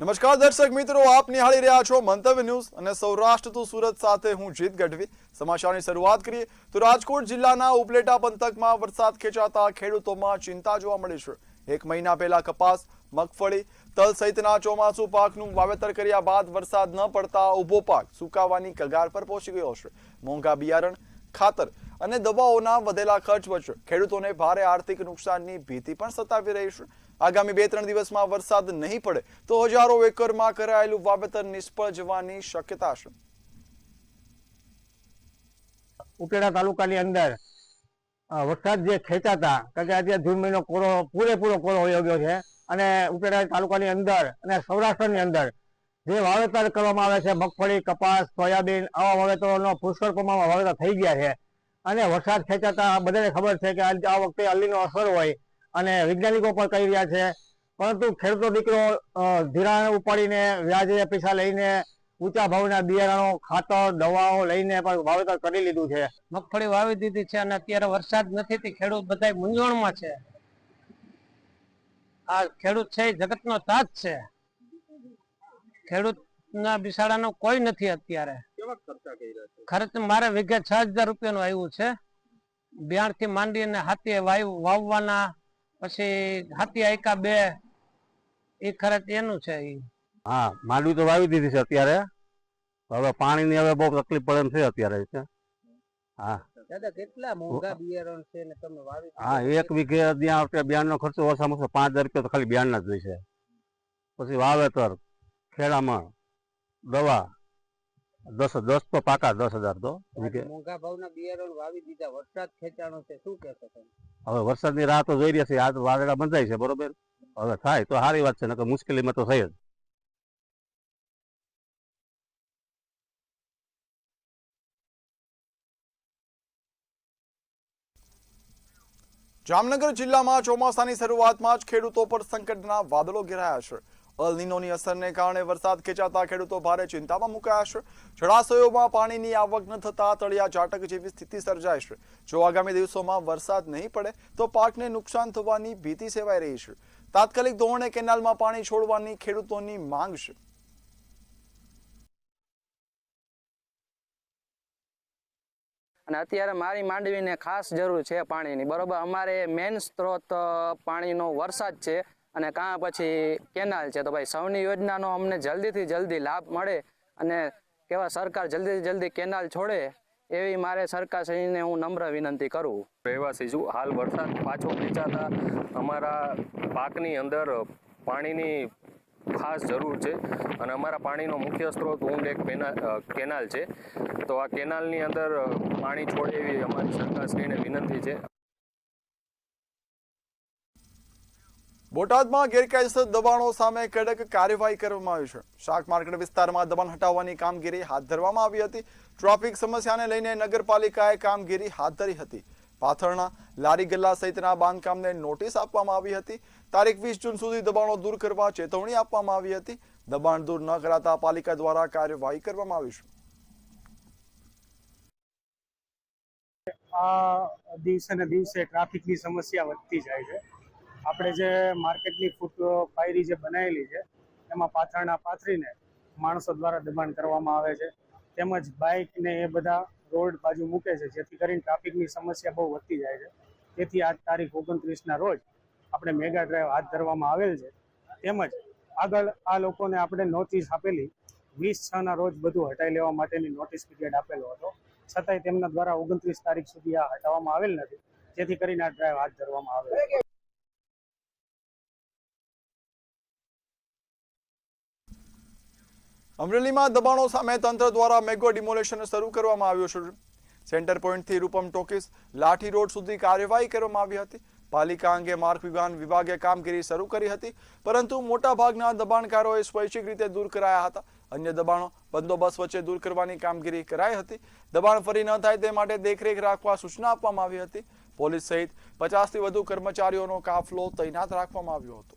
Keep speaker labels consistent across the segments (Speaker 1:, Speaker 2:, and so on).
Speaker 1: નમસ્કાર દર્શક મિત્રો, આપ નિહાળી રહ્યા છો મંતવ્ય ન્યૂઝ અને સૌરાષ્ટ્ર ટુ સુરત સાથે હું જીત ગઢવી। સમાચારની શરૂઆત કરીએ તો રાજકોટ જિલ્લાના ઉપલેટા પંથકમાં વરસાદ ખેંચાતા ખેડૂતોમાં ચિંતા જોવા મળી છે। 1 મહિના પહેલા કપાસ, મગફળી, તલ સહિતના ચોમાસુ પાકનું વાવેતર કર્યા બાદ વરસાદ ન પડતા ઊભો પાક સુકાવાની કગાર પર પહોંચી ગયો છે। મોંઘા બિયારણ, ખાતર અને દવાઓના વધેલા ખર્ચ વચ્ચે ખેડૂતોને ભારે આર્થિક નુકસાનની ભીતિ પણ સતાવી રહી છે। આગામી 2-3 દિવસમાં વરસાદ નહીં પડે તો હજારો એકરમાં કરાયેલું વાવેતર નિષ્ફળ જવાની શક્યતા છે।
Speaker 2: ઉપલેટા તાલુકાની અંદર વરસાદ જે ખેંચાતા કારણ કે આજે જૂન મહિનો પૂરેપૂરો કોરો વયો ગયો છે અને ઉપલેટા તાલુકાની અંદર અને સૌરાષ્ટ્રની અંદર જે વાવેતર કરવામાં આવે છે મગફળી, કપાસ, સોયાબીન આવા વાવેતરોનો પુષ્કળ પ્રમાણમાં વાવેતર થઈ ગયા છે અને વરસાદ ખેંચાતા બધાને ખબર છે કે આ વખતે અલીનો અસર હોય અને વૈજ્ઞાનિકો પણ કહી રહ્યા છે, પરંતુ ખેડૂતો દીકરો ધિરાણ ઉપાડીને વ્યાજે પૈસા લઈને ઊંચા ભાવના બિયારણો, ખાતર, દવાઓ લઈને પણ વાવેતર કરી લીધું છે।
Speaker 3: મગફળી વાવી દીધી છે અને અત્યારે વરસાદ નથી થી ખેડૂત બધા મૂંઝવણમાં છે। આ ખેડૂત છે જગતનો તાજ છે। ખેડૂતના બિસાડાનો કોઈ નથી અત્યારે। ખર્ચ મારે વીઘે 6000 રૂપિયાનું આવ્યું છે। બિયાણ થી માંડી અને હાથી વાવવાના, પછી હાથી આયકા 2 એ ખર્ચ એનું છે।
Speaker 2: હા, માંડવી તો વાવી દીધી છે અત્યારે, હવે પાણીની હવે બહુ તકલીફ પડે એમ છે અત્યારે। હા
Speaker 3: દાદા, કેટલા મોંઘા બિયારણ છે ને તમે વાવી?
Speaker 2: હા, 1 વીઘે ત્યાં બિયારણનો ખર્ચો ઓછામાં ઓછો 5000 રૂપિયા તો ખાલી બિયારણના જ હોય છે। પછી વાવેતર, ખેડામણ, દવા 10 તો પાકા 10000 તો
Speaker 3: મોંઘા ભાવના બિયારણ વાવી દીધા, વરસાદ ખેંચાણો છે, શું કહેશો તમે?
Speaker 2: હવે વરસાદની રાહ તો જોઈ રહ્યા છે, આ વાદળા બંધાય છે બરોબર, હવે થાય તો સારી વાત છે, નકર મુશ્કેલીમાં તો થઈ જ।
Speaker 1: જામનગર જિલ્લામાં ચોમાસાની શરૂઆતમાં જ ખેડૂતો પર સંકટના વાદળો ઘેરાયા છે। અલ નીનોની અસરને કારણે વરસાદ ખેંચાતા ખેડૂતો ભારે ચિંતામાં મુકાયા છે। જળાશયોમાં પાણીની આવક ન થતા તળિયા ઝાટક જેવી સ્થિતિ સર્જાઈ છે। જો આગામી દિવસોમાં વરસાદ નહીં પડે તો પાકને નુકસાન થવાની ભીતિ સેવાઈ રહી છે। તાત્કાલિક ધોરણે કેનાલમાં પાણી છોડવાની ખેડૂતોની માંગ છે।
Speaker 4: અને અત્યારે મારી માંડવીને ખાસ જરૂર છે પાણીની, બરોબર। અમારે મેઇન સ્ત્રોત પાણીનો વરસાદ છે અને કાં પછી કેનાલ છે। તો ભાઈ સૌની યોજનાનો અમને જલ્દીથી જલ્દી લાભ મળે અને કેવા સરકાર જલ્દીથી જલ્દી કેનાલ છોડે એવી મારે સરકારશ્રીને હું નમ્ર વિનંતી કરું।
Speaker 5: રહેવાસી છું। હાલ વરસાદ પાછો ખેંચાતા અમારા પાકની અંદર પાણીની ખાસ જરૂર છે અને અમારા પાણીનો મુખ્ય સ્ત્રોત ઊંડ એક કેનાલ છે। તો આ કેનાલની અંદર પાણી છોડે એવી અમારી સરકારશ્રીને વિનંતી છે।
Speaker 1: બોટાદમાં ગેરકાયદેસર દબાણો સામે કડક કાર્યવાહી કરવામાં આવી છે। શાક માર્કેટ વિસ્તારમાં દબાણ હટાવવાની કામગીરી હાથ ધરવામાં આવી હતી। ટ્રાફિક સમસ્યાને લઈને નગરપાલિકાએ કામગીરી હાથ ધરી હતી। પાથરણા, લારી ગલ્લા સહિતના બાંધકામને નોટિસ આપવામાં આવી હતી। તારીખ 20 જૂન સુધી દબાણો દૂર કરવા ચેતવણી આપવામાં આવી હતી। દબાણ દૂર ન કરાતા પાલિકા દ્વારા કાર્યવાહી કરવામાં આવી છે।
Speaker 6: આ દિવસે ને દિવસે ટ્રાફિકની સમસ્યા વધતી જાય છે। આપણે જે માર્કેટની ફૂટ પાયરી જે બનાવેલી છે એમાં પાથરણા પાથરીને માણસો દ્વારા દબાણ કરવામાં આવે છે, તેમજ બાઇક ને એ બધા રોડ બાજુ મૂકે છે, જેથી કરીને ટ્રાફિકની સમસ્યા બહુ વધતી જાય છે। તેથી આજ તારીખ 29ના રોજ આપણે મેગા ડ્રાઈવ હાથ ધરવામાં આવેલ છે। તેમજ આગળ આ લોકોને આપણે નોટિસ આપેલી 20/6ના રોજ બધું હટાવી લેવા માટેની નોટિસ પીરિયડ આપેલો હતો, છતાંય તેમના દ્વારા 29 તારીખ સુધી આ હટાવવામાં આવેલ નથી, જેથી કરીને આ ડ્રાઈવ હાથ ધરવામાં આવેલ છે।
Speaker 1: અમરેલીમાં દબાણો સામે તંત્ર દ્વારા મેગો ડિમોલેશન શરૂ કરવામાં આવ્યું છે। સેન્ટર પોઈન્ટથી રૂપમ ટોકીસ, લાઠી રોડ સુધી કાર્યવાહી કરવામાં આવી હતી। પાલિકા અંગે માર્ગ વિભાગે કામગીરી શરૂ કરી હતી, પરંતુ મોટાભાગના દબાણકારોએ સ્વૈચ્છિક રીતે દૂર કરાયા હતા। અન્ય દબાણો બંદોબસ્ત વચ્ચે દૂર કરવાની કામગીરી કરાઈ હતી। દબાણ ફરી ન થાય તે માટે દેખરેખ રાખવા સૂચના આપવામાં આવી હતી। પોલીસ સહિત 50થી વધુ કર્મચારીઓનો કાફલો તૈનાત રાખવામાં આવ્યો હતો।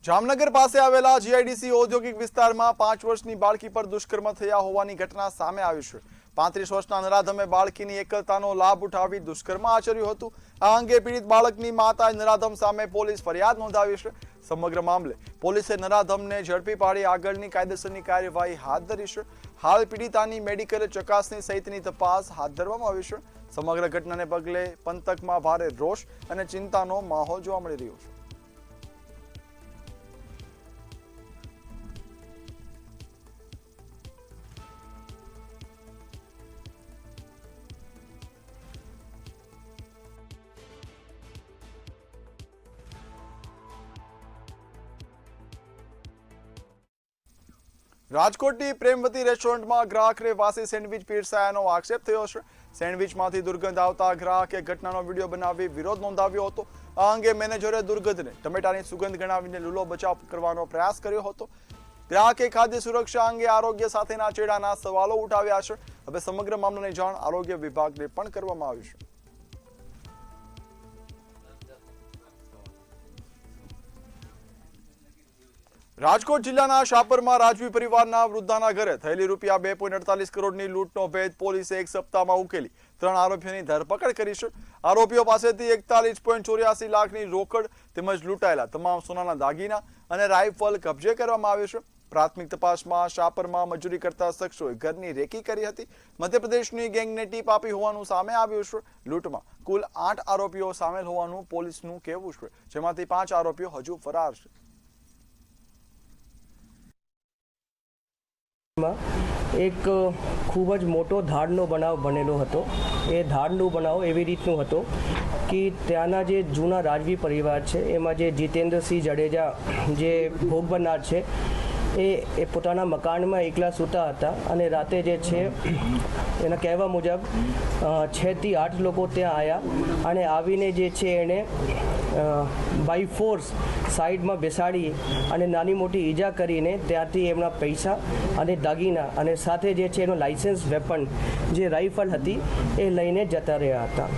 Speaker 1: જામનગર પાસે આવેલા જીઆઈડીસી ઔદ્યોગિક વિસ્તારમાં 5 વર્ષની બાળકી પર દુષ્કર્મ થયા હોવાની ઘટના સામે આવી છે. 35 વર્ષના નરાધમે બાળકીની એકલતાનો લાભ ઉઠાવી દુષ્કર્મ આચર્યું હતું. આ અંગે પીડિત બાળકની માતાએ નરાધમ સામે પોલીસ ફરિયાદ નોંધાવી છે. સમગ્ર મામલે પોલીસે નરાધમને ઝડપી પાડી આગળની કાયદેસરની કાર્યવાહી હાથ ધરી છે. હાલ પીડિતાની મેડિકલ ચકાસણી સહિતની તપાસ હાથ ધરવામાં આવી છે. સમગ્ર ઘટનાને પગલે પંથકમાં ભારે રોષ અને ચિંતાનો માહોલ જોવા મળી રહ્યો છે. રાજકોટની પ્રેમવતી રેસ્ટોરન્ટમાં ગ્રાહકને વાસી સેન્ડવિચ પીરસાયાનો આક્ષેપ થયો છે. સેન્ડવિચમાંથી દુર્ગંધ આવતા ગ્રાહકે ઘટનાનો વિડીયો બનાવી વિરોધ નોંધાવ્યો હતો. આ અંગે મેનેજરે દુર્ગંધને ટમેટાની સુગંધ ગણાવીને લૂલો બચાવ કરવાનો પ્રયાસ કર્યો હતો. ગ્રાહકે ખાદ્ય સુરક્ષા અંગે આરોગ્ય સાથેના ચેડાના સવાલો ઉઠાવ્યા છે. હવે સમગ્ર મામલાની જાણ આરોગ્ય વિભાગને પણ કરવામાં આવી છે. રાજકોટ જિલ્લાના શાપરમાં રાજવી પરિવારના વૃદ્ધાના ઘરે થયેલી રૂપિયા 2.48 કરોડની લૂંટનો ભેદ પોલીસે 1 સપ્તાહમાં ઉકેલી 3 આરોપીઓની ધરપકડ કરી છે. આરોપીઓ પાસેથી 41.84 લાખની રોકડ તેમજ લૂંટાયેલા તમામ સોનાના દાગીના અને રાઇફલ કબજે કરવામાં આવ્યો છે. પ્રાથમિક તપાસમાં શાપરમાં મજૂરી કરતા શખ્સોએ ઘરની રેકી કરી હતી. મધ્યપ્રદેશની ગેંગને ટીપ આપી હોવાનું સામે આવ્યું છે. લૂંટમાં કુલ 8 આરોપીઓ સામેલ હોવાનું પોલીસનું કહેવું છે, જેમાંથી 5 આરોપીઓ હજુ ફરાર છે.
Speaker 7: એક ખૂબ જ મોટો ધાડનો બનાવ બનેલો હતો. એ ધાડનો બનાવ એવી રીતનું હતો કે ત્યાંના જે જૂના રાજવી પરિવાર છે એમાં જે જીતેન્દ્રસિંહ જાડેજા જે ભોગ બનનાર છે એ પોતાના મકાનમાં એકલા સૂતા હતા અને રાતે જે છે એના કહેવા મુજબ 6 થી 8 લોકો ત્યાં આવ્યા અને આવીને જે છે એણે બાય ફોર્સ સાઈડમાં બેસાડી અને નાની મોટી ઈજા કરીને ત્યાંથી એમના પૈસા અને દાગીના અને સાથે જે છે એનો લાઇસન્સ વેપન જે રાઇફલ હતી એ લઈને જતા રહ્યા હતા.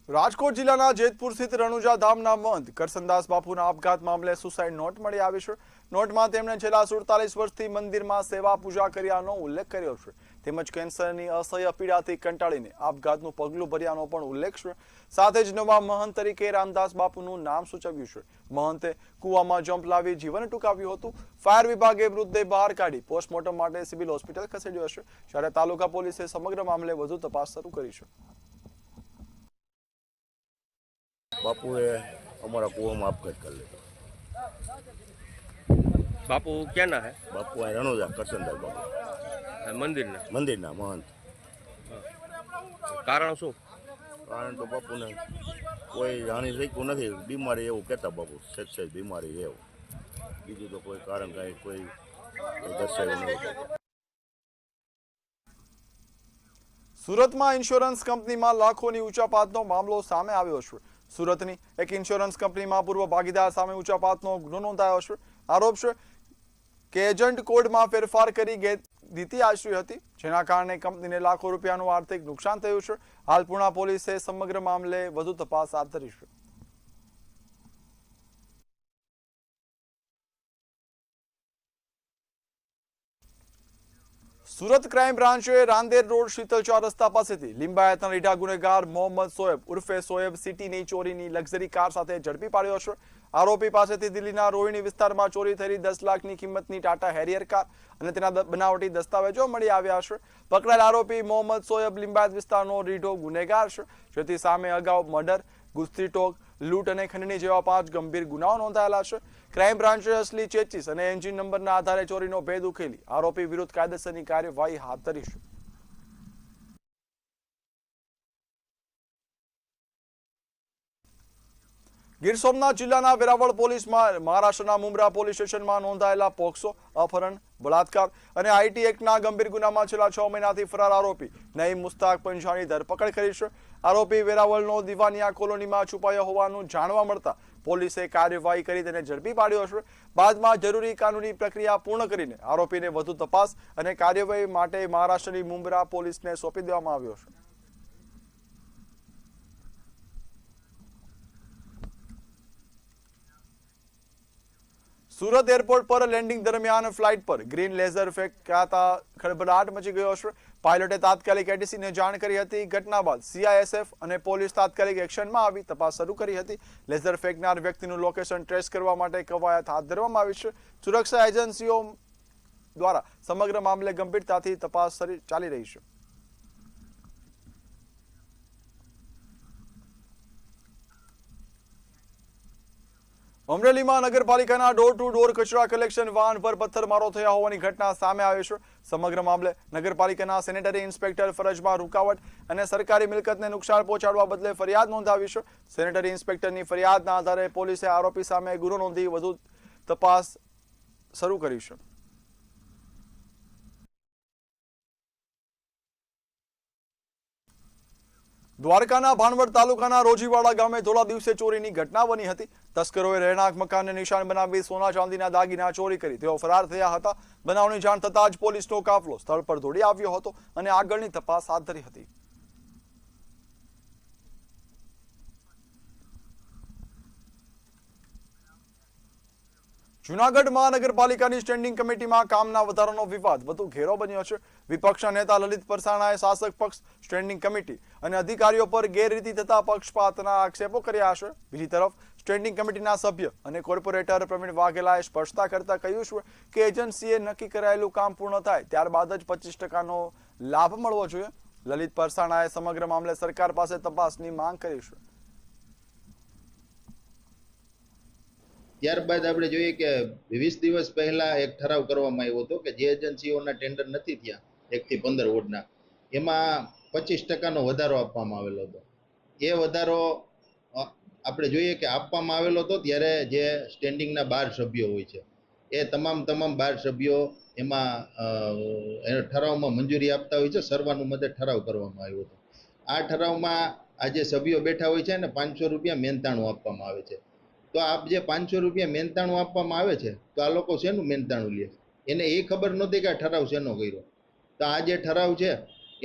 Speaker 1: રાજકોટ જિલ્લાના જેતપુર સ્થિત રણુજા ધામના મહંત કરસનદાસ બાપુના આપઘાત મામલે સુસાઇડ નોટ મળી આવી છે. નોટમાં તેમણે છેલ્લા 47 વર્ષથી મંદિરમાં સેવા પૂજા કર્યાનો ઉલ્લેખ કર્યો છે. તેમજ કેન્સરની અસહ્ય પીડાથી કંટાળીને આપઘાતનું પગલું ભર્યાનો પણ ઉલ્લેખ છે. સાથે જ નવા મહંત તરીકે રામદાસ બાપુનું નામ સૂચવ્યું છે. મહંતે કૂવામાં જમ્પ લાવી જીવન ટૂંકાવ્યું હતું. ફાયર વિભાગે મૃતદેહ બહાર કાઢી પોસ્ટમોર્ટમ માટે સિવિલ હોસ્પિટલ ખસેડ્યો છે, જ્યારે તાલુકા પોલીસે સમગ્ર મામલે વધુ તપાસ શરૂ કરી છે.
Speaker 8: બાપુએ અમારા કૂવામાં આપઘાત કરી લીધો.
Speaker 5: बापू क्या ना है
Speaker 8: બાપુ આ રણોજા કરસનદાસ બાપુ
Speaker 5: मंदिर ना
Speaker 8: મંદિરના મહંત.
Speaker 5: कारण શું?
Speaker 8: કારણ તો બાપુને કોઈ જાણી શક્યું નથી. બીમારી એવું કહેતા બાપુ, સચ્ચાઈ બીમારી એવું. બીજું તો કોઈ કારણ કાંઈ કોઈ દર્શાવ્યું નથી.
Speaker 1: સુરતમાં ઇન્સ્યોરન્સ કંપનીમાં લાખોની ઉચાપાતનો મામલો સામે આવ્યો છે. સુરતની એક ઇન્સ્યોરન્સ કંપનીમાં પૂર્વ ભાગીદાર સામે ઉચાપાતનો ગુનો નોંધાયો છે. આરોપ છે કે એજન્ટ કોડમાં ફેરફાર કરી નીતિ આચરી હતી, જેના કારણે કંપનીને લાખો રૂપિયાનું આર્થિક નુકસાન થયું છે. હાલ પુણા પોલીસે સમગ્ર મામલે વધુ તપાસ હાથ ધરી છે. સુરત ક્રાઇમ બ્રાન્ચે રાંદેર રોડ શીતલ 4 રસ્તા પાસેથી લિંબાયતના રીઢા ગુનેગાર મોહમ્મદ સોએબ ઉર્ફે સોએબ સિટીની ચોરીની લક્ઝરી કાર સાથે ઝડપી પાડ્યો છે. આરોપી પાસેથી દિલ્હીના રોહિણી વિસ્તારમાં ચોરી થયેલી 10 લાખની કિંમતની ટાટા હેરિયર કાર અને તેના બનાવટી દસ્તાવેજો મળી આવ્યા છે. પકડાયેલ આરોપી મોહમ્મદ સોએબ લિંબાયત વિસ્તારનો રીઢો ગુનેગાર છે, જેથી સામે અગાઉ મર્ડર, ગુસ્તી ટોક, લૂંટ અને ખંડણી જેવા 5 ગંભીર ગુનાઓ નોંધાયેલા છે. ક્રાઇમ બ્રાન્ચે અસલી ચેચીસ અને એન્જિન નંબરના આધારે ચોરીનો ભેદ ઉકેલી આરોપી વિરુદ્ધ કાયદેસરની કાર્યવાહી હાથ ધરી છે. ગીર સોમનાથ જિલ્લાના વેરાવળ પોલીસમાં મહારાષ્ટ્રના મુંબ્રા પોલીસ સ્ટેશનમાં નોંધાયેલા પોક્સો, અપહરણ, બળાત્કાર અને આઈટી એક્ટના ગંભીર ગુનામાં છેલ્લા 6 મહિનાથી ફરાર આરોપી નઈમ મુસ્તાક પંજાની ધરપકડ કરી છે. આરોપી વેરાવળનો દિવાનિયા કોલોનીમાં છુપાયો હોવાનું જાણવા મળતા પોલીસે કાર્યવાહી કરી તેને ઝડપી પાડ્યો છે. બાદમાં જરૂરી કાનૂની પ્રક્રિયા પૂર્ણ કરીને આરોપીને વધુ તપાસ અને કાર્યવાહી માટે મહારાષ્ટ્રની મુંબ્રા પોલીસને સોંપી દેવામાં આવ્યો છે. સુરત એરપોર્ટ પર લેન્ડિંગ દરમિયાન ફ્લાઇટ પર ગ્રીન લેઝર ફેંકાતા ખળભળાટ મચી ગયો છે. પાયલોટે તાત્કાલિક એટીસીને જાણ કરી હતી. ઘટના બાદ સીઆઈએસએફ અને પોલીસ તાત્કાલિક એક્શનમાં આવી તપાસ શરૂ કરી હતી. લેઝર ફેંકનાર વ્યક્તિનું લોકેશન ટ્રેસ કરવા માટે કવાયત હાથ ધરવામાં આવી છે. સુરક્ષા એજન્સીઓ દ્વારા સમગ્ર મામલે ગંભીરતાથી તપાસ ચાલી રહી છે. અમરેલીમાં નગરપાલિકાના ડોર ટુ ડોર કચરા કલેક્શન વાહન પર પથ્થરમારો થયા હોવાની ઘટના સામે આવી છે. સમગ્ર મામલે નગરપાલિકાના સેનેટરી ઇન્સ્પેક્ટર ફરજમાં રૂકાવટ અને સરકારી મિલકતને નુકસાન પહોંચાડવા બદલે ફરિયાદ નોંધાવી છે. સેનેટરી ઇન્સ્પેક્ટરની ફરિયાદના આધારે પોલીસે આરોપી સામે ગુનો નોંધી વધુ તપાસ શરૂ કરી છે. દ્વારકાના ભાણવડ તાલુકાના રોજીવાડા ગામે થોડા દિવસે ચોરીની ઘટના બની હતી. તસ્કરોએ રહેણાંક મકાનને નિશાન બનાવી સોના ચાંદીના દાગીના ચોરી કરી તેઓ ફરાર થયા હતા. બનાવની જાણ થતાં જ પોલીસનો કાફલો સ્થળ પર દોડી આવ્યો હતો અને આગળની તપાસ હાથ ધરી હતી. જૂનાગઢ મહાનગરપાલિકાની સ્ટેન્ડિંગ કમિટીમાં કામના વધારાનો વિવાદ વધુ ઘેરો બન્યો છે. વિપક્ષના નેતા લલિત પરસાણાએ શાસક પક્ષ સ્ટેન્ડિંગ કમિટી અને અધિકારીઓ પર ગેરરીતિ થતા પક્ષપાતના આક્ષેપો કર્યા છે. બીજી તરફ સ્ટેન્ડિંગ કમિટીના સભ્ય અને કોર્પોરેટર પ્રવીણ વાઘેલાએ સ્પષ્ટતા કરતા કહ્યું છે કે એજન્સીએ નક્કી કરાયેલું કામ પૂર્ણ થાય ત્યારબાદ જ 25% લાભ મળવો જોઈએ. લલિત પરસાણાએ સમગ્ર મામલે સરકાર પાસે તપાસની માંગ કરી છે.
Speaker 9: ત્યારબાદ આપણે જોઈએ કે 20 દિવસ પહેલા એક ઠરાવ કરવામાં આવ્યો હતો કે જે એજન્સીઓના ટેન્ડર નથી થયા 1 થી 15 વોર્ડના એમાં 25% વધારો આપવામાં આવેલો હતો. એ વધારો આપણે જોઈએ કે આપવામાં આવેલો હતો ત્યારે જે સ્ટેન્ડિંગના 12 સભ્યો હોય છે એ તમામ 12 સભ્યો એમાં ઠરાવમાં મંજૂરી આપતા હોય છે. સર્વાનુમતે ઠરાવ કરવામાં આવ્યો હતો. આ ઠરાવમાં આ જે સભ્યો બેઠા હોય છે ને 500 રૂપિયા મહેનતાણું આપવામાં આવે છે. તો આપ જે 500 રૂપિયા મહેનતાણું આપવામાં આવે છે તો આ લોકો શેનું મહેનતાણું લે? એને એ ખબર નહોતી કે આ ઠરાવ શેનો કર્યો. તો આ જે ઠરાવ છે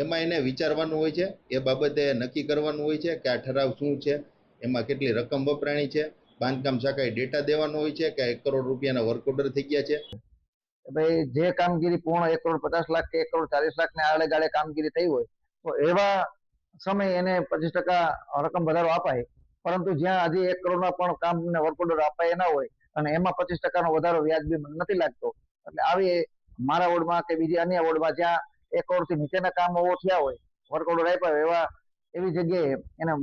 Speaker 9: એમાં એને વિચારવાનું હોય છે, એ બાબતે નક્કી કરવાનું હોય છે કે આ ઠરાવ શું છે, એમાં કેટલી રકમ વપરાણી છે, બાંધકામ શાખાએ ડેટા દેવાનો હોય છે કે 1 કરોડ રૂપિયાના વર્ક ઓર્ડર થઈ ગયા છે.
Speaker 2: ભાઈ જે કામગીરી પૂર્ણ 1,50,00,000 કે 1,40,00,000 ને આડે ગાળે કામગીરી થઈ હોય તો એવા સમય એને 25% રકમ વધારો અપાય. પરંતુ જ્યાં હજી 1 કરોડના પણ કામને વર્ક ઓર્ડર અપાયા ના હોય અને એમાં 25% વધારો વ્યાજબી નથી લાગતો. એટલે આવી મારા વોર્ડમાં કે બીજી અન્ય વોર્ડમાં જ્યાં 1 કરોડથી નીચેના કામો થયા હોય વર્ક ઓર્ડર આપ્યા હોય એવી જગ્યાએ એને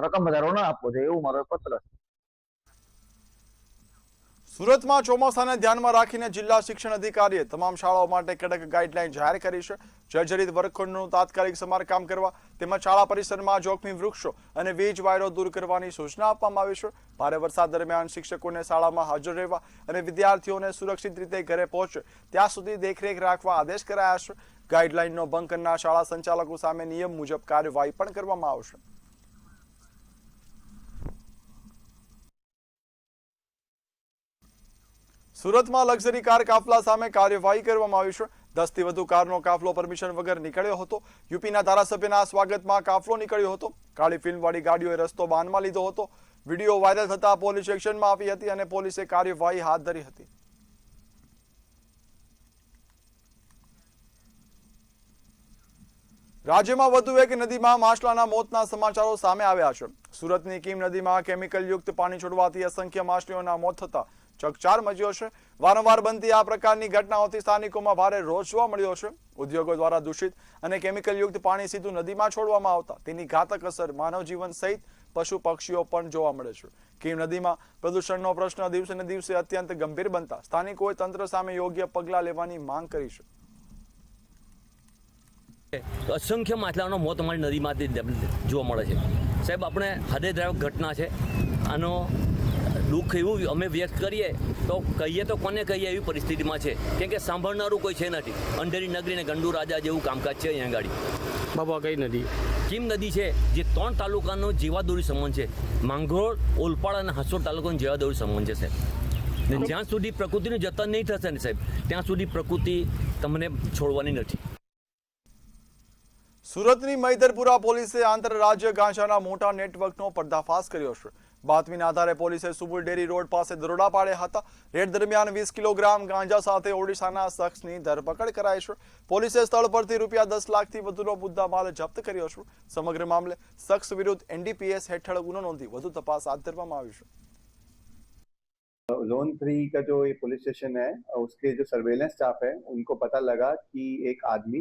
Speaker 2: રકમ વધારો ન આપવો જોઈએ એવું મારો પત્ર છે.
Speaker 1: સુરતમાં ચોમાસાને ધ્યાનમાં રાખીને જિલ્લા શિક્ષણ અધિકારીએ તમામ શાળાઓ માટે કડક ગાઈડલાઈન જાહેર કરી છે. જર્જરિત વર્ગખંડનું તાત્કાલિક સમારકામ કરવા તેમજ શાળા પરિસરમાં જોખમી વૃક્ષો અને વીજ વાયરો દૂર કરવાની સૂચના આપવામાં આવી છે. ભારે વરસાદ દરમિયાન શિક્ષકોને શાળામાં હાજર રહેવા અને વિદ્યાર્થીઓને સુરક્ષિત રીતે ઘરે પહોંચે ત્યાં સુધી દેખરેખ રાખવા આદેશ કરાયા છે. ગાઈડલાઈનનો ભંગ કરનાર શાળા સંચાલકો સામે નિયમ મુજબ કાર્યવાહી પણ કરવામાં આવશે. સુરતમાં લક્ઝરી કાર કાફલા સામે કાર્યવાહી કરવામાં આવી છે. 10 થી વધુ કારનો કાફલો પરમિશન વગર નીકળ્યો હતો. યુપીના ધારાસભ્યના સ્વાગતમાં કાફલો નીકળ્યો હતો. કાળી ફિલ્મવાળી ગાડીઓએ રસ્તો બાનમાં લીધો હતો. વિડીયો વાયરલ થતા પોલીસ એક્શનમાં આવી હતી અને પોલીસે કાર્યવાહી હાથ ધરી હતી. રાજ્યમાં વધુ એક નદીમાં માછલાના મોતના સમાચારો સામે આવ્યા છે. સુરતની કીમ નદીમાં કેમિકલયુક્ત પાણી છોડવાથી અસંખ્ય માછલીઓના મોત થતા ચકચાર મચ્યો છે. વારંવાર બનતી આ પ્રકારની ઘટનાઓથી સ્થાનિકોમાં ભારે રોષ જોવા મળ્યો છે. ઉદ્યોગો દ્વારા દૂષિત અને કેમિકલયુક્ત પાણી સીધું નદીમાં છોડવામાં આવતા તેની ઘાતક અસર માનવ જીવન સહિત પશુ પક્ષીઓ પણ જોવા મળે છે. કીમ નદીમાં પ્રદૂષણનો પ્રશ્ન દિવસે ને દિવસે અત્યંત ગંભીર બનતા સ્થાનિકોએ તંત્ર સામે યોગ્ય પગલાં લેવાની માંગ કરી છે.
Speaker 10: અસંખ્ય માછલાઓનો મોત અમારી નદીમાંથી જોવા મળે છે. સાહેબ, આપણે હૃદયદ્રાવક ઘટના છે. આનો દુઃખ એવું અમે વ્યક્ત કરીએ તો કહીએ તો કોને કહીએ એવી પરિસ્થિતિમાં છે, કેમ કે સાંભળનારું કોઈ છે નથી. અંધેરી નગરી ને ગંડુ રાજા જેવું કામકાજ છે અહીંયા ગાડી.
Speaker 7: બાબા કઈ નદી?
Speaker 10: કીમ નદી છે જે 3 તાલુકાનો જીવાદોરી સંબંધ છે. માંગરોળ, ઓલપાડ અને હાસોડ તાલુકાનો જીવાદોરી સંબંધ છે સાહેબ. ને જ્યાં સુધી પ્રકૃતિનું જતન નહીં થશે ને સાહેબ ત્યાં સુધી પ્રકૃતિ તમને છોડવાની નથી.
Speaker 1: સુરતની મૈદરપુરા પોલીસે આંતરરાજ્ય ગાંજાના મોટા નેટવર્કનો પર્દાફાશ કર્યો છે. બાતમીના આધારે પોલીસે સુમુલ ડેરી રોડ પાસે દરોડા પાડ્યા હતા. રેડ દરમિયાન 20 કિલોગ્રામ ગાંજા સાથે ઓડિશાના શખ્સની ધરપકડ કરાઈ છે. પોલીસે સ્થળ પરથી ₹10 લાખથી વધુનો મુદ્દામાલ જપ્ત કર્યો છે. સમગ્ર મામલે શખ્સ વિરુદ્ધ NDPS હેઠળ ગુનો નોંધી વધુ તપાસ હાથ ધરવામાં આવી છે.
Speaker 11: जोन 3 का जो ये पुलिस स्टेशन है उसके जो सर्वेलेंस स्टाफ है उनको पता लगा कि एक आदमी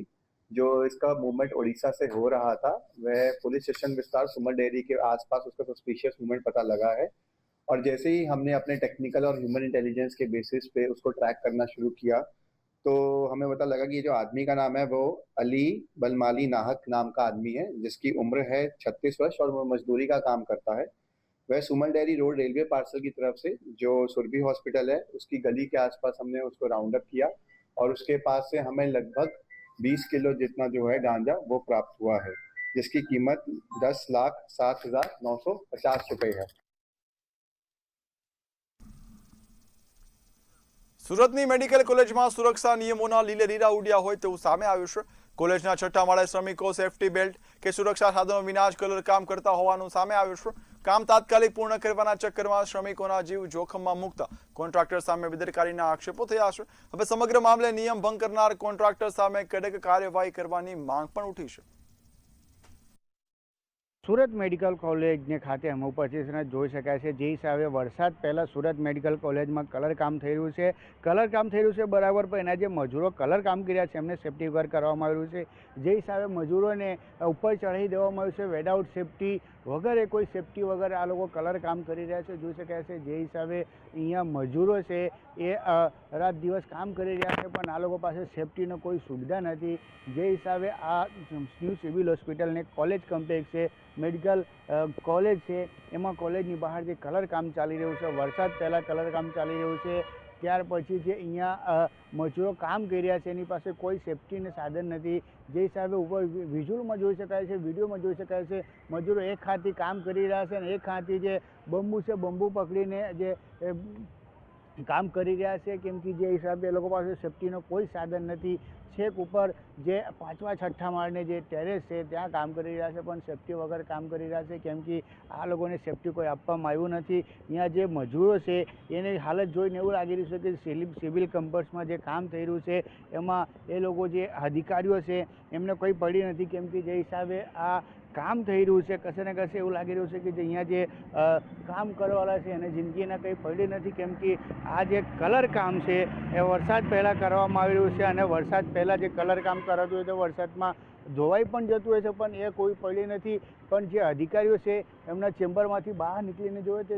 Speaker 11: जो इसका मूवमेंट उड़ीसा से हो रहा था वह पुलिस स्टेशन विस्तार सुमन डेयरी के आसपास उसका सस्पिशियस मूवमेंट पता लगा है और जैसे ही हमने अपने टेक्निकल और ह्यूमन इंटेलिजेंस के बेसिस पे उसको ट्रैक करना शुरू किया तो हमें पता लगा कि जो आदमी का नाम है वो अली बलमाली नाहक नाम का आदमी है जिसकी उम्र है 36 वर्ष और वो मजदूरी का काम करता है। वह सुमन डेयरी रोड रेलवे पार्सल की तरफ से जो सुरभि हॉस्पिटल है उसकी गली के आसपास हमने उसको राउंड अप किया और उसके पास से हमें लगभग 20 किलो जितना जो है गांजा वो प्राप्त हुआ है जिसकी कीमत 10,07,950 रुपए है।
Speaker 1: સુરતની મેડિકલ કોલેજમાં સુરક્ષા નિયમોના લીલે લીલા ઉડ્યા હોય તેવું સામે આવ્યું છે. કોલેજના 6ઠ્ઠા માળે શ્રમિકો સેફટી બેલ્ટ કે સુરક્ષા સાધનો વિના જ કલર કામ કરતા હોવાનું સામે આવ્યું છે. કામ તાત્કાલિક પૂર્ણ કરવાના ચક્કરમાં શ્રમિકોના જીવ જોખમમાં મૂકતા કોન્ટ્રાક્ટર સામે બેદરકારીના આક્ષેપો થયા છે. હવે સમગ્ર મામલે નિયમ ભંગ કરનાર કોન્ટ્રાક્ટર સામે કડક કાર્યવાહી કરવાની માંગ પણ ઉઠી છે.
Speaker 12: સુરત મેડિકલ કોલેજને ખાતે અમે ઉપસ્થિત જોઈ શકાય છે. જે હિસાબે વરસાદ પહેલાં સુરત મેડિકલ કોલેજમાં કલર કામ થઈ રહ્યું છે. કલર કામ થઈ રહ્યું છે બરાબર, પણ એના જે મજૂરો કલર કામ કર્યા છે એમને સેફટી વર્ક કરવામાં આવ્યું છે. જે હિસાબે મજૂરોને ઉપર ચઢાવી દેવામાં આવ્યું છે. વિધાઉટ સેફટી વગર કોઈ સેફટી વગર આ લોકો કલર કામ કરી રહ્યા છે, જોઈ શકાય છે. જે હિસાબે અહીંયા મજૂરો છે એ રાત દિવસ કામ કરી રહ્યા છે, પણ આ લોકો પાસે સેફટીનો કોઈ સુવિધા નથી. જે હિસાબે આ ન્યૂ સિવિલ હોસ્પિટલને કોલેજ કોમ્પ્લેક્સ છે, મેડિકલ કોલેજ છે, એમાં કોલેજની બહાર જે કલર કામ ચાલી રહ્યું છે, વરસાદ પહેલાં કલર કામ ચાલી રહ્યું છે, ત્યાર પછી જે અહીંયા મજૂરો કામ કરી રહ્યા છે એની પાસે કોઈ સેફટીને સાધન નથી. જે હિસાબે ઉપર વિઝ્યુઅલમાં જોઈ શકાય છે, વિડીયોમાં જોઈ શકાય છે, મજૂરો એક હાથથી કામ કરી રહ્યા છે અને એક હાથથી જે બંબુ છે બંબુ પકડીને જે કામ કરી રહ્યા છે, કેમ કે જે હિસાબે એ લોકો પાસે સેફટીનો કોઈ સાધન નથી. છેક ઉપર જે 5મા 6ઠ્ઠા માળને જે ટેરેસ છે ત્યાં કામ કરી રહ્યા છે, પણ સેફટી વગર કામ કરી રહ્યા છે, કેમ કે આ લોકોને સેફટી કોઈ આપવામાં આવ્યું નથી. અહીંયા જે મજૂરો છે એની હાલત જોઈને એવું લાગી રહ્યું છે કે સિવિલ કમ્પર્સમાં જે કામ થઈ રહ્યું છે એમાં એ લોકો જે અધિકારીઓ છે એમને કોઈ પડી નથી, કેમ કે જે હિસાબે આ કામ થઈ રહ્યું છે કશે ને કશે એવું લાગી રહ્યું છે કે જે અહીંયા જે કામ કરવાવાળા છે એને જિંદગીના કંઈ પડી નથી, કેમ કે આ જે કલર કામ છે એ વરસાદ પહેલાં કરવામાં આવી રહ્યું છે અને વરસાદ પહેલાં જે કલર કામ કરાતું હોય તો વરસાદમાં ધોવાઈ પણ જતું હોય છે, પણ એ કોઈ પડી નથી. પણ જે અધિકારીઓ છે એમના ચેમ્બરમાંથી બહાર નીકળીને જોવે છે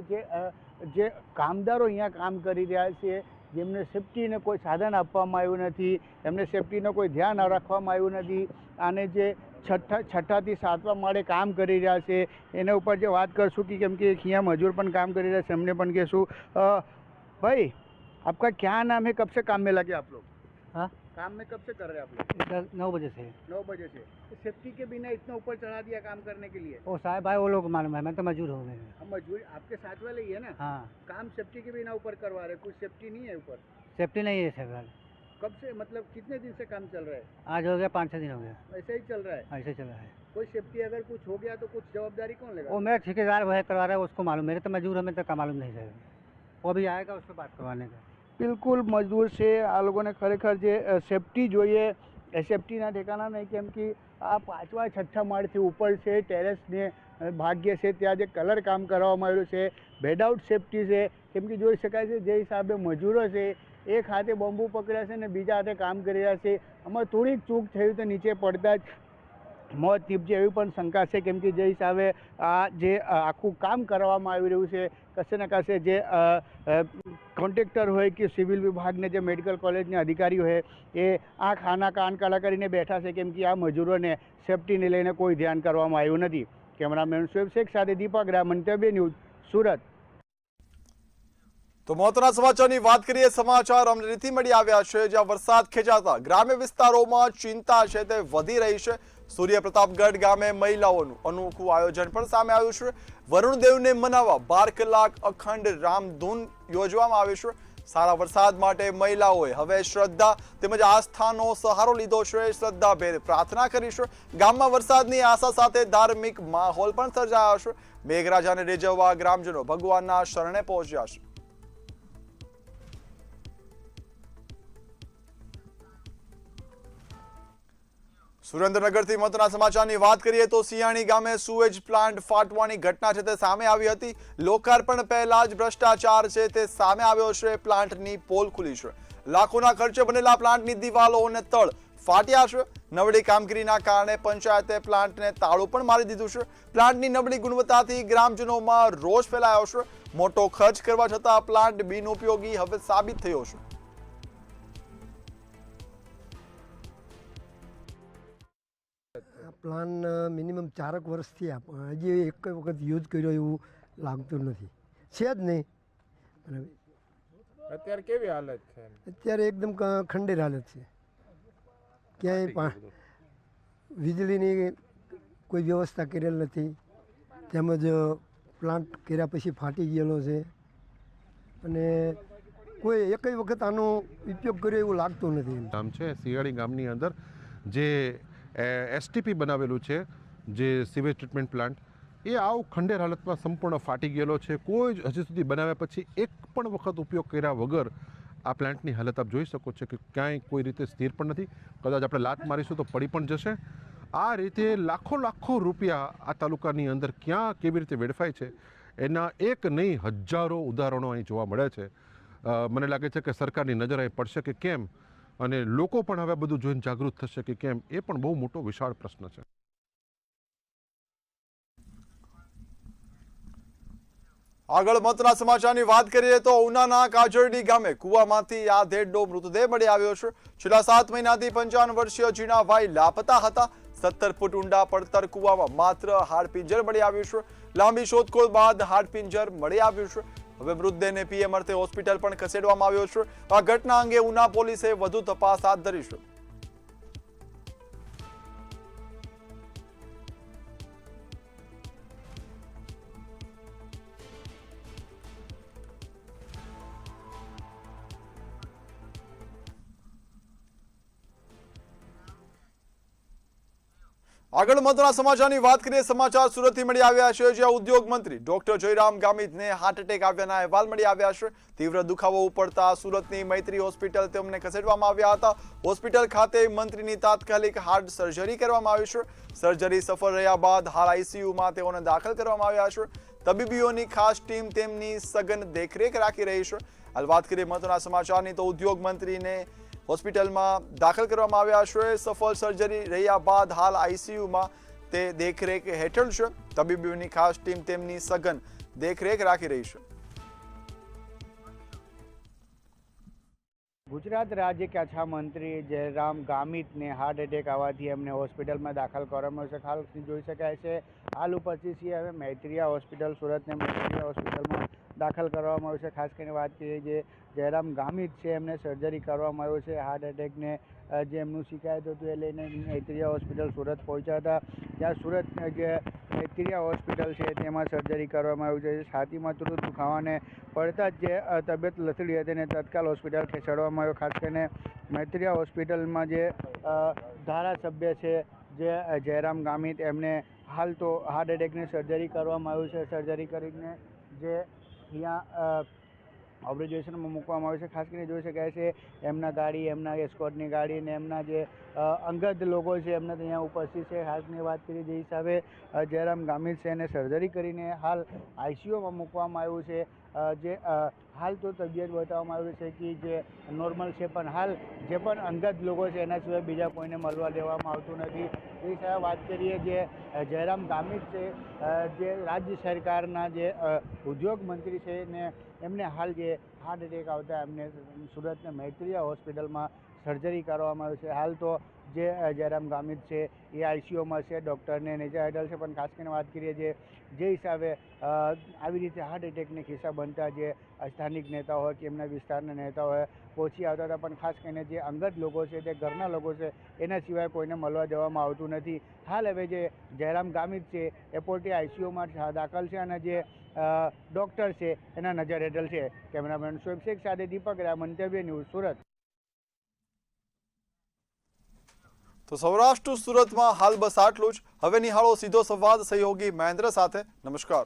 Speaker 12: જે કામદારો અહીંયા કામ કરી રહ્યા છે જેમને સેફટીને કોઈ સાધન આપવામાં આવ્યું નથી, એમને સેફટીનું કોઈ ધ્યાન રાખવામાં આવ્યું નથી, અને જે 6ઠ્ઠા થી 7મા માળે કામ કરી રહ્યા છે એના ઉપર જે વાત કરશું કે કેમ કે અહીંયા મજૂર પણ કામ કરી રહ્યા છે એમને પણ કહેશું. भाई आपका क्या नाम है, कब से काम में लगे आप लोग?
Speaker 2: हाँ,
Speaker 12: काम में कब से कर रहे हैं आप लोग?
Speaker 2: 9 बजे से.
Speaker 12: 9 बजे से. सेफ्टी के बिना इतना ऊपर चढ़ा दिया काम करने के लिए?
Speaker 2: ओ साहब भाई वो लोग मालूम है, मैं तो मजदूर हूँ.
Speaker 12: हम मजदूर आपके साथ वाले ही है ना?
Speaker 2: हाँ.
Speaker 12: काम सेफ्टी के बिना ऊपर करवा रहे, कुछ सेफ्टी नहीं है ऊपर?
Speaker 2: सेफ्टी नहीं है सर.
Speaker 12: कब से, मतलब कितने दिन से काम चल रहा है?
Speaker 2: आज हो गया 5-6 दिन हो गया.
Speaker 12: ऐसे ही चल रहा है?
Speaker 2: ऐसे चल रहा है.
Speaker 12: कोई सेफ्टी अगर कुछ हो गया तो कुछ जवाबदारी कौन लेगा?
Speaker 2: वो मेरा ठेकेदार वह करवा रहा है, उसको मालूम. मेरे तो मजदूर हमें तो मालूम नहीं सर. वो भी आएगा उसको बात करवाने का.
Speaker 12: બિલકુલ મજદૂર છે આ લોકોને ખરેખર જે સેફટી જોઈએ એ સેફટીના ઠેકાણા નહીં, કેમ કે આ 5મા 6ઠ્ઠા માળથી ઉપર છે ટેરેસને ભાગ્ય છે ત્યાં જે કલર કામ કરવામાં આવ્યું છે વિધાઉટ સેફટી છે, કેમ કે જોઈ શકાય છે જે હિસાબે મજૂરો છે એક હાથે બંબુ પકડ્યા છે ને બીજા હાથે કામ કરી રહ્યા છે. આમાં થોડીક ચૂક થયું તો નીચે પડતા જ મોત નીપજે એવી પણ શંકા છે, કેમ કે જે હિસાબે આ જે આખું કામ કરવામાં આવી રહ્યું છે કશે ને કશે જે કોન્ટ્રાક્ટર હોય કે સિવિલ વિભાગને જે મેડિકલ કોલેજના અધિકારીઓ હોય એ આ ખાના કાન કાલા કરીને બેઠા છે, કેમ કે આ મજૂરોને સેફટીને લઈને કોઈ ધ્યાન કરવામાં આવ્યું નથી. કેમેરામેન શોએબ શેખ સાથે દીપક રાય, મંતવ્ય ન્યૂઝ, સુરત.
Speaker 1: તો મહત્વના સમાચારની વાત કરીએ. સમાચાર અમરેલીથી મળી આવ્યા છે, જ્યાં વરસાદ ખેંચાતા ગ્રામ્ય વિસ્તારોમાં ચિંતા છે તે વધી રહી છે. સૂર્ય પ્રતાપગઢ ગામે મહિલાઓનું અનોખું આયોજન પણ સામે આવ્યું છે. વરુણદેવને મનાવવા 12 કલાક અખંડ રામધૂન યોજવામાં આવી છે. સારા વરસાદ માટે મહિલાઓએ હવે શ્રદ્ધા તેમજ આસ્થાનો સહારો લીધો છે. શ્રદ્ધાભેર પ્રાર્થના કરી છે. ગામમાં વરસાદની આશા સાથે ધાર્મિક માહોલ પણ સર્જાયો છે. મેઘરાજાને રીઝવવા ગ્રામજનો ભગવાનના શરણે પહોંચ્યા છે. સુરેન્દ્રનગરથી મહત્વના સમાચારની વાત કરીએ તો સિયાણી ગામે સુએજ પ્લાન્ટ ફાટવાની ઘટના છે તે સામે આવી હતી. લોકાર્પણ પહેલા જ ભ્રષ્ટાચાર છે તે સામે આવ્યો છે. પ્લાન્ટની પોલ ખુલી છે. લાખોના ખર્ચે બનેલા પ્લાન્ટની દિવાલો અને તળ ફાટ્યા છે. નબળી કામગીરીના કારણે પંચાયતે પ્લાન્ટને તાળું પણ મારી દીધું છે. પ્લાન્ટની નબળી ગુણવત્તાથી ગ્રામજનોમાં રોષ ફેલાયો છે. મોટો ખર્ચ કરવા છતાં પ્લાન્ટ બિનઉપયોગી હવે સાબિત થયો છે.
Speaker 13: પ્લાન મિનિમમ 4 વર્ષ થયા પણ હજી એક વખત યુઝ કર્યો એવું લાગતું નથી. છે જ નહીં.
Speaker 14: અત્યારે કેવી હાલત છે?
Speaker 13: અત્યારે એકદમ ખંડેર હાલત છે. ક્યાંય વીજળીની કોઈ વ્યવસ્થા કરેલ નથી. તેમજ પ્લાન્ટ કર્યા પછી ફાટી ગયેલો છે અને કોઈ એકય વખત આનો ઉપયોગ કર્યો એવું લાગતું નથી.
Speaker 15: ગામ છે સિયાળી ગામની અંદર જે એસટીપી બનાવેલું છે, જે સીવેજ ટ્રીટમેન્ટ પ્લાન્ટ, એ આવ ખંડેર હાલતમાં સંપૂર્ણ ફાટી ગયેલો છે. કોઈ જ હજી સુધી બનાવ્યા પછી એક પણ વખત ઉપયોગ કર્યા વગર આ પ્લાન્ટની હાલત આપ જોઈ શકો છો કે ક્યાંય કોઈ રીતે સ્થિર પણ નથી. કદાચ આપણે લાત મારીશું તો પડી પણ જશે. આ રીતે લાખો રૂપિયા આ તાલુકાની અંદર ક્યાં કેવી રીતે વેડફાય છે એના એક નહીં હજારો ઉદાહરણો અહીં જોવા મળે છે. મને લાગે છે કે સરકારની નજર અહીં પડશે કે કેમ, અને લોકો પણ હવે બધું જોઈને જાગૃત થશે કે કેમ, એ પણ બહુ મોટો વિશાળ પ્રશ્ન છે.
Speaker 1: આગળ મહત્વના સમાચારની વાત કરીએ તો ઉનાના કાજરડી ગામે કુવામાંથી આધેડનો મૃતદેહ મળી આવ્યો છે. છેલ્લા 7 મહિનાથી 55 વર્ષીય જીણાભાઈ લાપતા હતા. 17 ફૂટ ઊંડા પડતર કુવામાં માત્ર હાડપિંજર મળી આવ્યું છે. લાંબી શોધખોળ બાદ હાડપિંજર મળી આવ્યું છે. હવે મૃતદેહને પીએમ અર્થે હોસ્પિટલ પણ ખસેડવામાં આવ્યો છે. આ ઘટના અંગે ઉના પોલીસે વધુ તપાસ હાથ ધરી છે. આગળ મહત્વના સમાચારની વાત કરીએ. સમાચાર સુરતથી મળી આવ્યા છે, જ્યાં ઉદ્યોગ મંત્રી ડોક્ટર જયરામ ગામિતને હાર્ટ એટેક આવ્યાના અહેવાલ મળી આવ્યા છે. તીવ્ર દુખાવો ઉપડતા સુરતની મૈત્રી હોસ્પિટલ તેમને ખસેડવામાં આવ્યા હતા. હોસ્પિટલ ખાતે મંત્રીની તાત્કાલિક હાર્ટ સર્જરી કરવામાં આવી છે. સર્જરી સફળ રહ્યા બાદ હાલ આઈસીયુમાં તેઓને દાખલ કરવામાં આવ્યા છે. તબીબીઓની ખાસ ટીમ તેમની સઘન દેખરેખ રાખી રહી છે. હાલ વાત કરીએ મહત્વના સમાચારની તો ઉદ્યોગ મંત્રીને હોસ્પિટલમાં દાખલ કરવામાં આવ્યા છે. સફળ સર્જરી રહ્યા બાદ હાલ આઈસીયુમાં તે દેખરેખ હેઠળ છે. તબીબીઓની ખાસ ટીમ તેમની સઘન દેખરેખ રાખી રહી છે.
Speaker 12: ગુજરાત રાજ્ય કચ્છા મંત્રી જયરામ ગામિતને હાર્ટ એટેક આવવાથી એમને હોસ્પિટલમાં દાખલ કરવામાં આવશે. હાલ જોઈ શકાય છે હાલ ઉપસ્થિત છીએ હવે મૈત્રીયા હોસ્પિટલ સુરતને મૈત્રીયા હોસ્પિટલમાં દાખલ કરવામાં આવ્યું છે. ખાસ કરીને વાત કરીએ જે જયરામ ગામિત છે એમને સર્જરી કરવામાં આવ્યું છે. હાર્ટ એટેકને જે એમનું શિકાયત હતું એ લઈને મૈત્રીયા હોસ્પિટલ સુરત પહોંચ્યા હતા. ત્યાં સુરત જે મૈત્રીયા હોસ્પિટલ છે તેમાં સર્જરી કરવામાં આવ્યું છે. છાતીમાં તુરંત દુખાવાને પડતા જ જે તબિયત લથડી હતી એને તત્કાલ હોસ્પિટલ ખસેડવામાં આવ્યો. ખાસ કરીને મૈત્રીયા હોસ્પિટલમાં જે ધારાસભ્ય છે જે જયરામ ગામિત એમને હાલ તો હાર્ટ એટેકની સર્જરી કરવામાં આવ્યું છે. સર્જરી કરીને જે અહીંયા ઓબ્ઝર્વેશનમાં મૂકવામાં આવ્યું છે. ખાસ કરીને જોઈ શકાય છે એમના ગાડી, એમના એસ્કોર્ટની ગાડી અને એમના જે અંગત લોકો છે એમને અહીંયા ઉપસ્થિત છે. ખાસની વાત કરીએ જે હિસાબે જયરામ ગામિત છે એને સર્જરી કરીને હાલ આઈસીયુમાં મૂકવામાં આવ્યું છે. જે હાલ તો તબિયત બતાવવામાં આવ્યું છે કે જે નોર્મલ છે, પણ હાલ જે પણ અંગત લોકો છે એના સિવાય બીજા કોઈને મળવા દેવામાં આવતું નથી. એ સિવાય વાત કરીએ જે જયરામ ગામિત છે જે રાજ્ય સરકારના જે ઉદ્યોગ મંત્રી છે ને એમને હાલ જે હાર્ટ એટેક આવતા એમને સુરતના મૈત્રીયા હોસ્પિટલમાં સર્જરી કરવામાં આવી છે. હાલ તો જે જયરામ ગામિત છે એ આઈસીયુમાં છે, ડૉક્ટરને નેજા હેઠળ છે. પણ ખાસ કરીને વાત કરીએ જે હિસાબે આવી રીતે હાર્ટ એટેકને કિસ્સા બનતા જે સ્થાનિક નેતા હોય કે એમના વિસ્તારના નેતા હોય પહોંચી આવતા હતા, પણ ખાસ કરીને જે અંગત લોકો છે તે ઘરના લોકો છે એના સિવાય કોઈને મળવા દેવામાં આવતું નથી. હાલ હવે જે જયરામ ગામિત છે એ પોતે આઈસીયુમાં દાખલ છે અને જે ડૉક્ટર છે એના નજર હેઠળ છે. કેમેરામેન શોએબ શેખ સાથે દીપક રાય, મંતવ્ય ન્યૂઝ, સુરત.
Speaker 1: તો સૌરાષ્ટ્ર સુરતમાં હાલ બસ આટલું જ. હવે નિહાળો સીધો સંવાદ સહયોગી મહેન્દ્ર સાથે. નમસ્કાર.